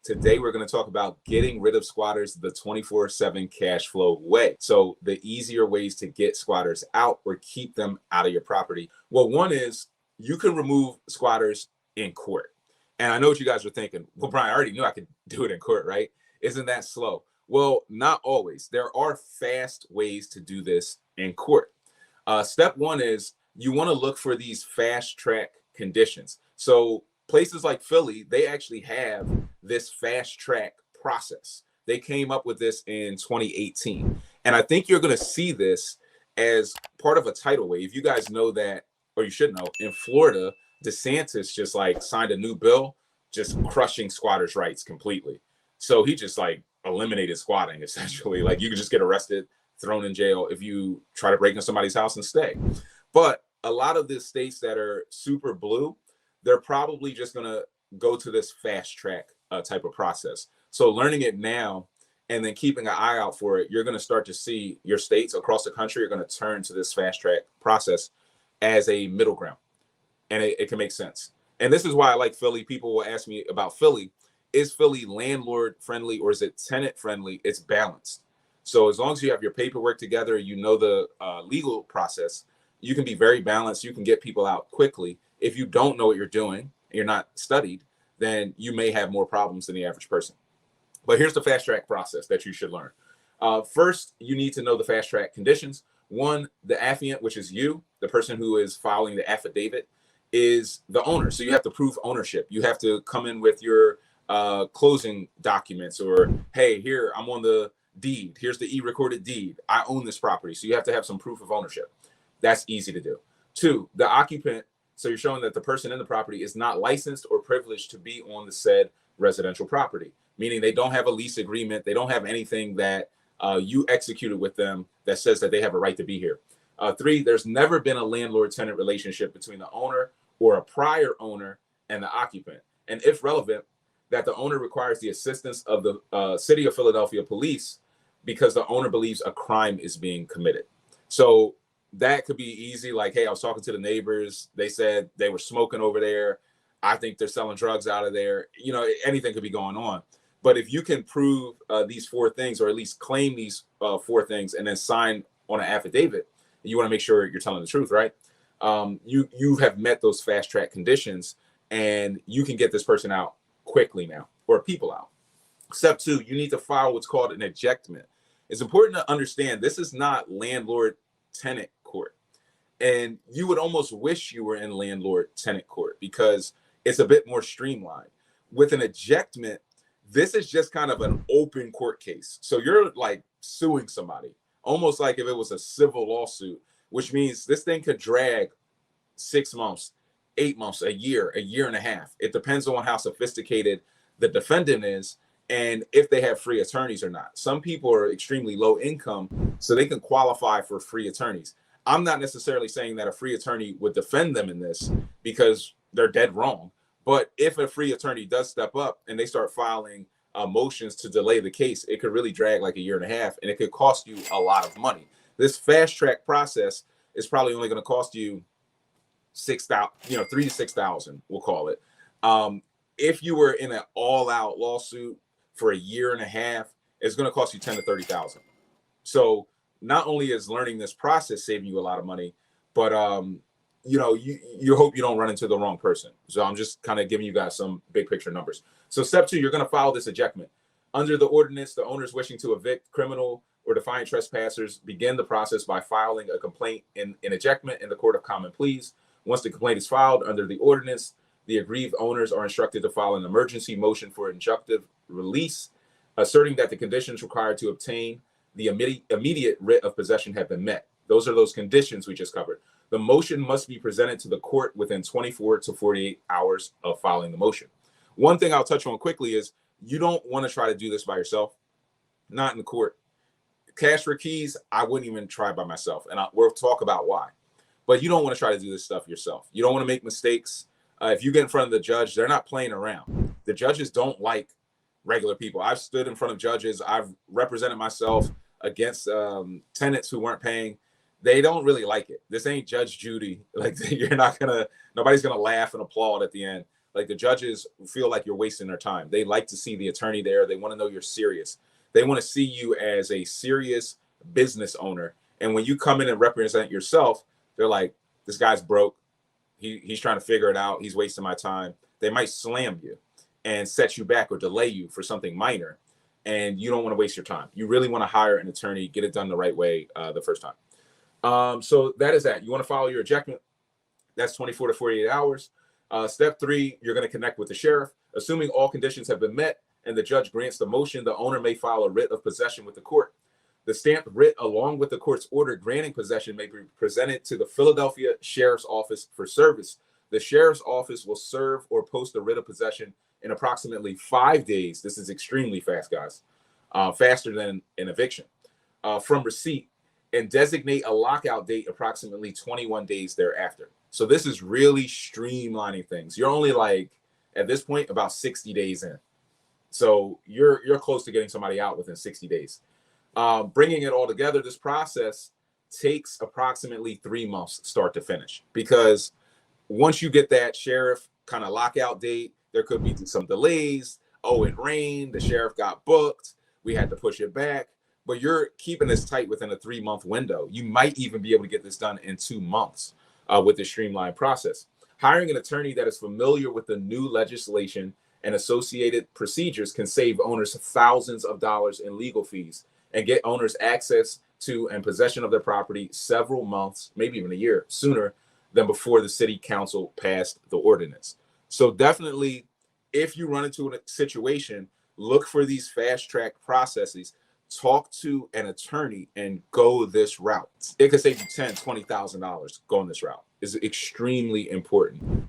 Today, we're going to talk about getting rid of squatters the 24/7 cash flow way. So the easier ways to get squatters out or keep them out of your property. Well, one is you can remove squatters in court. And I know what you guys are thinking. Well, Brian, I already knew I could do it in court, right? Isn't that slow? Well, not always. There are fast ways to do this in court. Step one is you want to look for these fast track conditions. So places like Philly, they actually have this fast track process. They came up with this in 2018. And I think you're going to see this as part of a tidal wave. You guys know that, or you should know, in Florida, DeSantis just like signed a new bill, just crushing squatters' rights completely. So he just like eliminated squatting essentially. Like you could just get arrested, thrown in jail if you try to break into somebody's house and stay. But a lot of the states that are super blue, they're probably just going to go to this fast track type of process. So learning it now and then keeping an eye out for it, you're going to start to see your states across the country are going to turn to this fast track process as a middle ground. And it can make sense. And this is why I like Philly. People will ask me about Philly. Is Philly landlord friendly or is it tenant friendly? It's balanced. So as long as you have your paperwork together, you know the legal process, you can be very balanced. You can get people out quickly. If you don't know what you're doing, you're not studied, then you may have more problems than the average person. But here's the fast track process that you should learn. First, you need to know the fast track conditions. One, the affiant, which is you, the person who is filing the affidavit, is the owner. So you have to prove ownership. You have to come in with your closing documents or, hey, here, I'm on the deed. Here's the e-recorded deed. I own this property. So you have to have some proof of ownership. That's easy to do. Two, the occupant. So you're showing that the person in the property is not licensed or privileged to be on the said residential property, meaning they don't have a lease agreement. They don't have anything that you executed with them that says that they have a right to be here. Three, there's never been a landlord-tenant relationship between the owner or a prior owner and the occupant. And if relevant, that the owner requires the assistance of the City of Philadelphia police because the owner believes a crime is being committed. So that could be easy. Like, hey, I was talking to the neighbors. They said they were smoking over there. I think they're selling drugs out of there. You know, anything could be going on. But if you can prove these four things, or at least claim these four things, and then sign on an affidavit, you want to make sure you're telling the truth, right? You have met those fast track conditions, and you can get this person out quickly now, or people out. Step two, you need to file what's called an ejectment. It's important to understand this is not landlord-tenant court. And you would almost wish you were in landlord-tenant court because it's a bit more streamlined. With an ejectment, this is just kind of an open court case. So you're like suing somebody, almost like if it was a civil lawsuit, which means this thing could drag 6 months, 8 months, a year and a half. It depends on how sophisticated the defendant is and if they have free attorneys or not. Some people are extremely low income, so they can qualify for free attorneys. I'm not necessarily saying that a free attorney would defend them in this because they're dead wrong. But if a free attorney does step up and they start filing motions to delay the case, it could really drag like a year and a half, and it could cost you a lot of money. This fast track process is probably only going to cost you $6,000, $3,000 to $6,000, we'll call it. If you were in an all-out lawsuit for a year and a half, it's going to cost you $10,000 to $30,000. So not only is learning this process saving you a lot of money, but you hope you don't run into the wrong person. So I'm just kind of giving you guys some big picture numbers. So step two, you're going to file this ejectment. Under the ordinance, the owners wishing to evict criminal or defiant trespassers begin the process by filing a complaint in ejectment in the Court of Common Pleas. Once the complaint is filed under the ordinance, the aggrieved owners are instructed to file an emergency motion for injunctive release, asserting that the conditions required to obtain the immediate writ of possession have been met. Those are those conditions we just covered. The motion must be presented to the court within 24 to 48 hours of filing the motion. One thing I'll touch on quickly is you don't want to try to do this by yourself, not in the court. Cash for keys, I wouldn't even try by myself, and we'll talk about why. But you don't want to try to do this stuff yourself. You don't want to make mistakes. If you get in front of the judge, they're not playing around. The judges don't like regular people. I've stood in front of judges. I've represented myself against tenants who weren't paying. They don't really like it. This ain't Judge Judy. Like nobody's gonna laugh and applaud at the end. Like the judges feel like you're wasting their time. They like to see the attorney there. They want to know you're serious. They want to see you as a serious business owner. And when you come in and represent yourself, they're like, this guy's broke. He's trying to figure it out. He's wasting my time. They might slam you and set you back or delay you for something minor. And you don't want to waste your time. You really want to hire an attorney, get it done the right way the first time. So that is that. You want to follow your ejectment. That's 24 to 48 hours. Step 3, you're going to connect with the sheriff. Assuming all conditions have been met and the judge grants the motion, the owner may file a writ of possession with the court. The stamped writ, along with the court's order granting possession, may be presented to the Philadelphia Sheriff's Office for service. The Sheriff's Office will serve or post a writ of possession in approximately 5 days. This is extremely fast, guys. Faster than an eviction. From receipt, and designate a lockout date approximately 21 days thereafter. So this is really streamlining things. You're only like, at this point, about 60 days in. So you're close to getting somebody out within 60 days. Bringing it all together, this process takes approximately 3 months start to finish, because once you get that sheriff kind of lockout date, there could be some delays. Oh, it rained, the sheriff got booked, we had to push it back. But you're keeping this tight within a 3-month window. You might even be able to get this done in 2 months with this streamlined process. Hiring an attorney that is familiar with the new legislation and associated procedures can save owners thousands of dollars in legal fees and get owners access to and possession of their property several months, maybe even a year sooner than before the city council passed the ordinance. So definitely, if you run into a situation, look for these fast track processes. Talk to an attorney and go this route. It could save you $10,000, $20,000 going this route. Is extremely important.